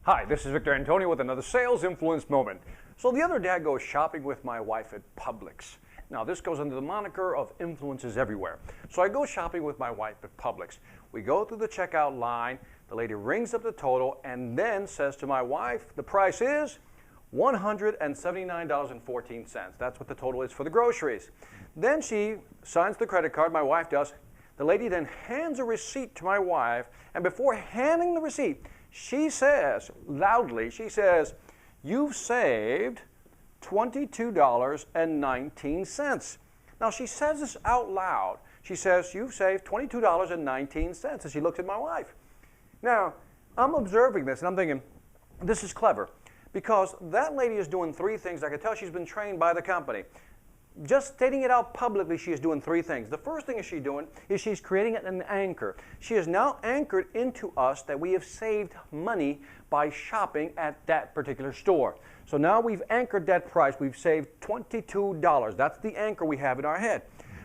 Hi, this is Victor Antonio with another sales influence moment. So the other day I go shopping with my wife at Publix. Now this goes under the moniker of influences everywhere. So I go shopping with my wife at Publix. We go through the checkout line, the lady rings up the total and then says to my wife, the price is $179.14. That's what the total is for the groceries. Then she signs the credit card, my wife does. The lady then hands a receipt to my wife, and before handing the receipt, she says, loudly, she says, "You've saved $22.19. Now she says this out loud. She says, "You've saved $22.19. And she looks at my wife. Now, I'm observing this and I'm thinking, this is clever because that lady is doing three things. I can tell she's been trained by the company. Just stating it out publicly, she is doing three things. The first thing she's creating an anchor. She has now anchored into us that we have saved money by shopping at that particular store. So now we've anchored that price. We've saved $22. That's the anchor we have in our head.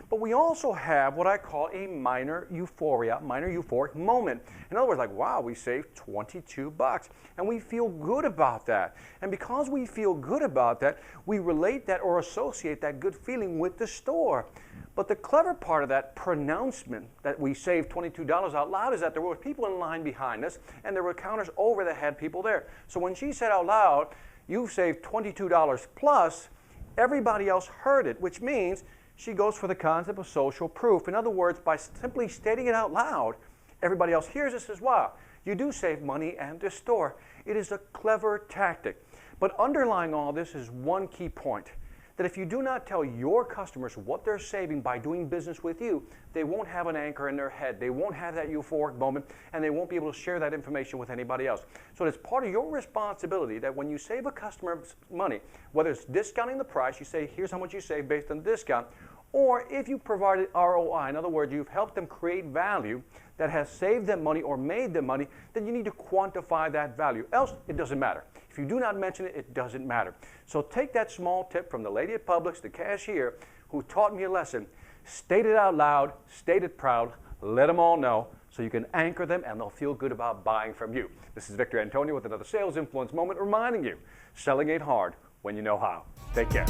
But we also have what I call a minor euphoric moment. In other words, like, wow, we saved 22 bucks. And we feel good about that. And because we feel good about that, we relate that or associate that good feeling with the store. But the clever part of that pronouncement that we saved $22 out loud is that there were people in line behind us and there were counters over that had people there. So when she said out loud, "You've saved $22 plus," everybody else heard it, which means she goes for the concept of social proof. In other words, by simply stating it out loud, everybody else hears this as well. You do save money at the store. It is a clever tactic. But underlying all this is one key point, that if you do not tell your customers what they're saving by doing business with you, they won't have an anchor in their head. They won't have that euphoric moment, and they won't be able to share that information with anybody else. So it's part of your responsibility that when you save a customer money, whether it's discounting the price, you say, here's how much you save based on the discount, or if you provided ROI, in other words, you've helped them create value that has saved them money or made them money, then you need to quantify that value. Else, it doesn't matter. If you do not mention it, it doesn't matter. So take that small tip from the lady at Publix, the cashier, who taught me a lesson. State it out loud, state it proud, let them all know so you can anchor them and they'll feel good about buying from you. This is Victor Antonio with another Sales Influence Moment reminding you, selling ain't hard when you know how. Take care.